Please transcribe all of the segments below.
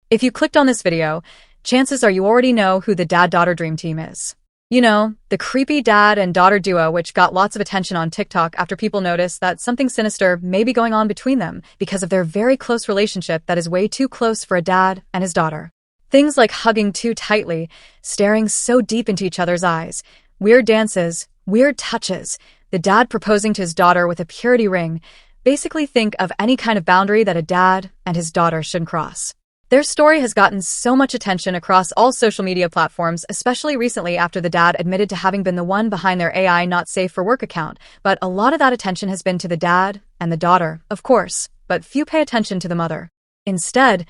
If you clicked on this video, chances are you already know who the dad-daughter dream team is. You know, the creepy dad and daughter duo which got lots of attention on TikTok after people noticed that something sinister may be going on between them because of their very close relationship that is way too close for a dad and his daughter. Things like hugging too tightly, staring so deep into each other's eyes, weird dances, weird touches, the dad proposing to his daughter with a purity ring. Basically think of any kind of boundary that a dad and his daughter shouldn't cross. Their story has gotten so much attention across all social media platforms, especially recently after the dad admitted to having been the one behind their AI not safe for work account. But a lot of that attention has been to the dad and the daughter, of course, but few pay attention to the mother. Instead,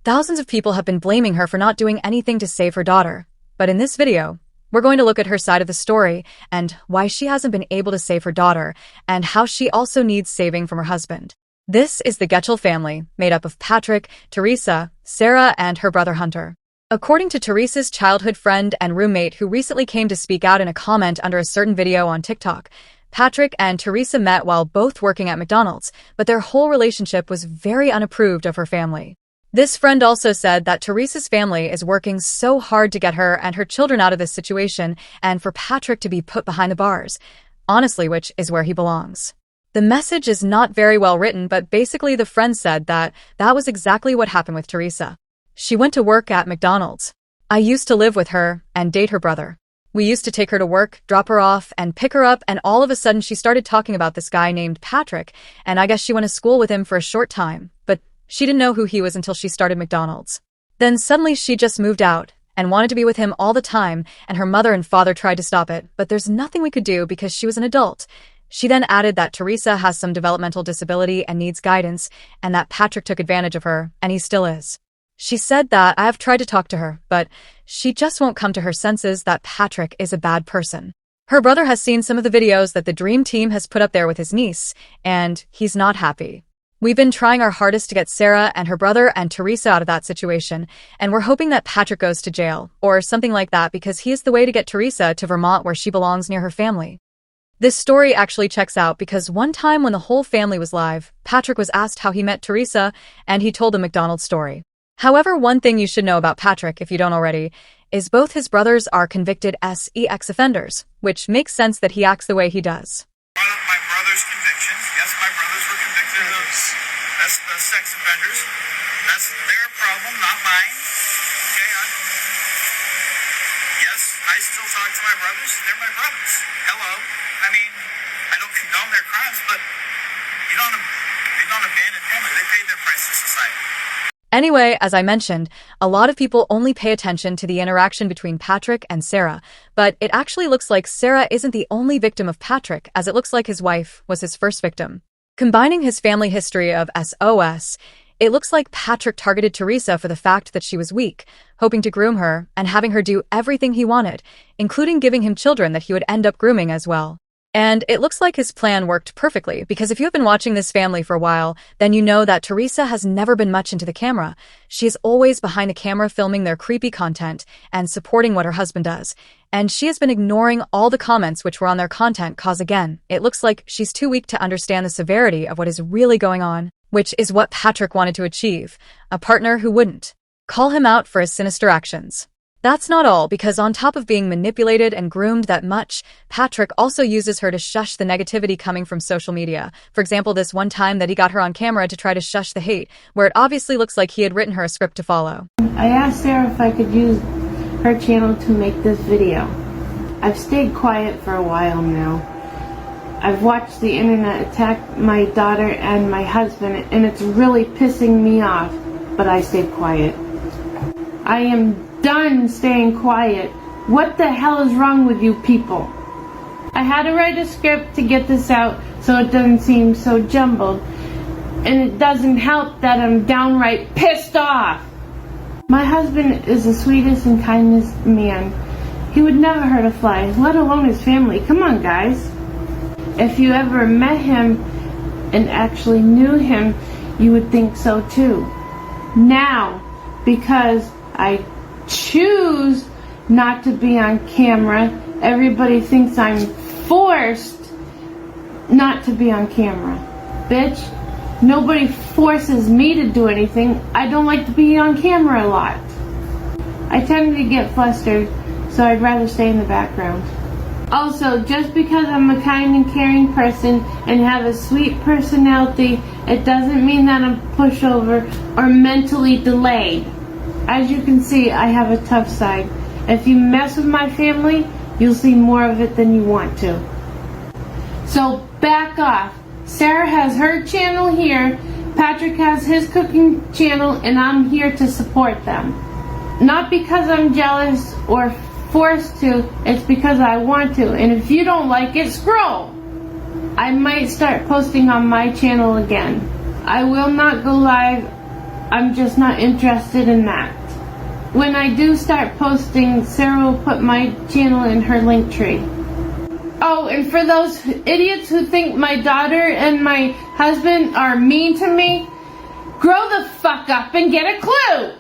thousands of people have been blaming her for not doing anything to save her daughter. But in this video, we're going to look at her side of the story and why she hasn't been able to save her daughter and how she also needs saving from her husband. This is the Getchell family, made up of Patrick, Theresa, Sarah, and her brother Hunter. According to Theresa's childhood friend and roommate who recently came to speak out in a comment under a certain video on TikTok, Patrick and Theresa met while both working at McDonald's, but their whole relationship was very unapproved of her family. This friend also said that Theresa's family is working so hard to get her and her children out of this situation and for Patrick to be put behind the bars, honestly, which is where he belongs. The message is not very well written, but basically the friend said that was exactly what happened with Theresa. She went to work at McDonald's. I used to live with her and date her brother. We used to take her to work, drop her off, and pick her up, and all of a sudden she started talking about this guy named Patrick, and I guess she went to school with him for a short time, but she didn't know who he was until she started McDonald's. Then suddenly she just moved out and wanted to be with him all the time, and her mother and father tried to stop it, but there's nothing we could do because she was an adult. She then added that Theresa has some developmental disability and needs guidance, and that Patrick took advantage of her, and he still is. She said that I have tried to talk to her, but she just won't come to her senses that Patrick is a bad person. Her brother has seen some of the videos that the Dream Team has put up there with his niece, and he's not happy. We've been trying our hardest to get Sarah and her brother and Theresa out of that situation, and we're hoping that Patrick goes to jail, or something like that, because he is the way to get Theresa to Vermont where she belongs near her family. This story actually checks out because one time when the whole family was live, Patrick was asked how he met Theresa, and he told the McDonald's story. However, one thing you should know about Patrick, if you don't already, is both his brothers are convicted sex offenders, which makes sense that he acts the way he does. One of my brother's convictions, yes, my brothers were convicted of sex offenders. That's their problem, not mine. Okay, yes, I still talk to my brothers. They're my brothers. Hello. I mean, I don't condone their crimes, but they don't abandon family. They pay their price to society. Anyway, as I mentioned, a lot of people only pay attention to the interaction between Patrick and Sarah, but it actually looks like Sarah isn't the only victim of Patrick, as it looks like his wife was his first victim. Combining his family history of SOS, it looks like Patrick targeted Theresa for the fact that she was weak, hoping to groom her and having her do everything he wanted, including giving him children that he would end up grooming as well. And it looks like his plan worked perfectly, because if you have been watching this family for a while, then you know that Theresa has never been much into the camera. She is always behind the camera filming their creepy content and supporting what her husband does. And she has been ignoring all the comments which were on their content cause again, it looks like she's too weak to understand the severity of what is really going on, which is what Patrick wanted to achieve, a partner who wouldn't call him out for his sinister actions. That's not all, because on top of being manipulated and groomed that much, Patrick also uses her to shush the negativity coming from social media. For example, this one time that he got her on camera to try to shush the hate, where it obviously looks like he had written her a script to follow. I asked Sarah if I could use her channel to make this video. I've stayed quiet for a while now. I've watched the internet attack my daughter and my husband, and it's really pissing me off, but I stayed quiet. I am done staying quiet. What the hell is wrong with you people? I had to write a script to get this out so it doesn't seem so jumbled, and it doesn't help that I'm downright pissed off. My husband is the sweetest and kindest man. He would never hurt a fly, let alone his family. Come on, guys. If you ever met him and actually knew him, you would think so too. Now, because I choose not to be on camera, everybody thinks I'm forced not to be on camera. Bitch, Nobody forces me to do anything. I don't like to be on camera a lot. I tend to get flustered, so I'd rather stay in the background. Also, just because I'm a kind and caring person and have a sweet personality, it doesn't mean that I'm a pushover or mentally delayed. As you can see, I have a tough side. If you mess with my family, you'll see more of it than you want to. So back off. Sarah has her channel here, Patrick has his cooking channel, and I'm here to support them. Not because I'm jealous or forced to, it's because I want to, and if you don't like it, scroll! I might start posting on my channel again. I will not go live, I'm just not interested in that. When I do start posting, Sarah will put my channel in her link tree. Oh, and for those idiots who think my daughter and my husband are mean to me, grow the fuck up and get a clue!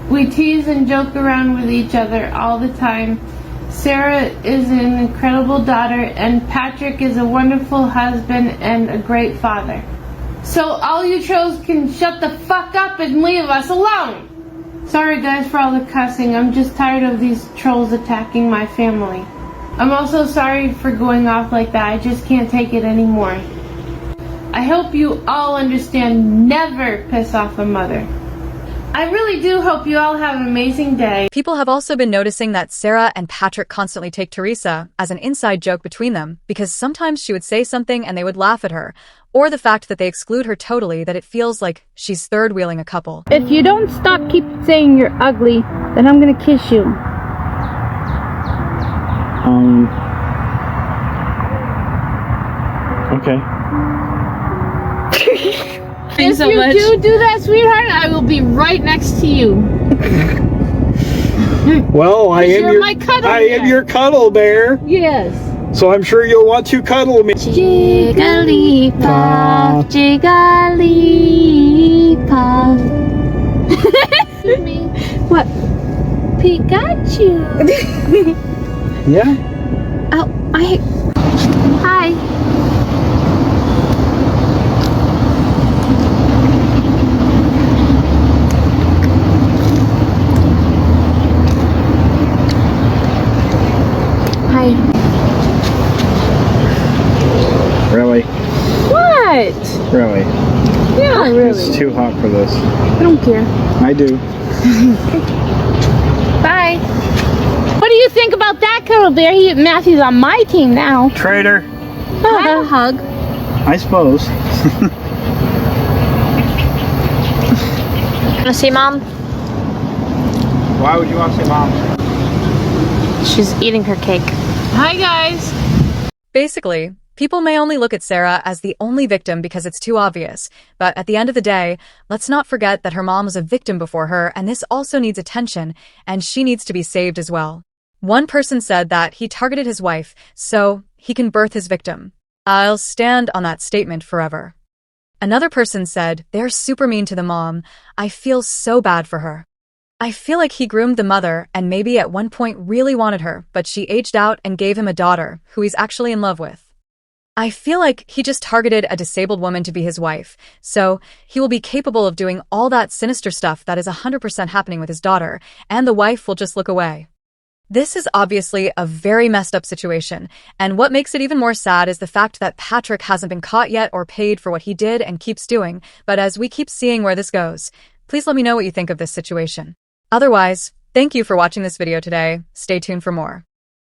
We tease and joke around with each other all the time. Sarah is an incredible daughter and Patrick is a wonderful husband and a great father. So all you trolls can shut the fuck up and leave us alone! Sorry guys for all the cussing, I'm just tired of these trolls attacking my family. I'm also sorry for going off like that, I just can't take it anymore. I hope you all understand, never piss off a mother. I really do hope you all have an amazing day. People have also been noticing that Sarah and Patrick constantly take Theresa as an inside joke between them because sometimes she would say something and they would laugh at her, or the fact that they exclude her totally, that it feels like she's third-wheeling a couple. If you don't stop keep saying you're ugly, then I'm gonna kiss you. Okay. If you do that, sweetheart, I will be right next to you. Well, I am your cuddle bear. Yes. So I'm sure you'll want to cuddle me. Jigglypuff, Jigglypuff. Excuse me. What? Pikachu. Yeah. Oh, Hi. Hi. Really? What? Really? Yeah, really. It's too hot for this. I don't care. I do. Bye. What do you think about that, cuddle bear? Matthew's on my team now. Traitor. A hug. I suppose. Wanna see Mom? Why would you want to say mom? She's eating her cake. Hi, guys. Basically, people may only look at Sarah as the only victim because it's too obvious, but at the end of the day, let's not forget that her mom was a victim before her, and this also needs attention, and she needs to be saved as well. One person said that he targeted his wife so he can birth his victim. I'll stand on that statement forever. Another person said, they're super mean to the mom. I feel so bad for her. I feel like he groomed the mother and maybe at one point really wanted her, but she aged out and gave him a daughter who he's actually in love with. I feel like he just targeted a disabled woman to be his wife, so he will be capable of doing all that sinister stuff that is 100% happening with his daughter, and the wife will just look away. This is obviously a very messed up situation, and what makes it even more sad is the fact that Patrick hasn't been caught yet or paid for what he did and keeps doing, but as we keep seeing where this goes, please let me know what you think of this situation. Otherwise, thank you for watching this video today. Stay tuned for more.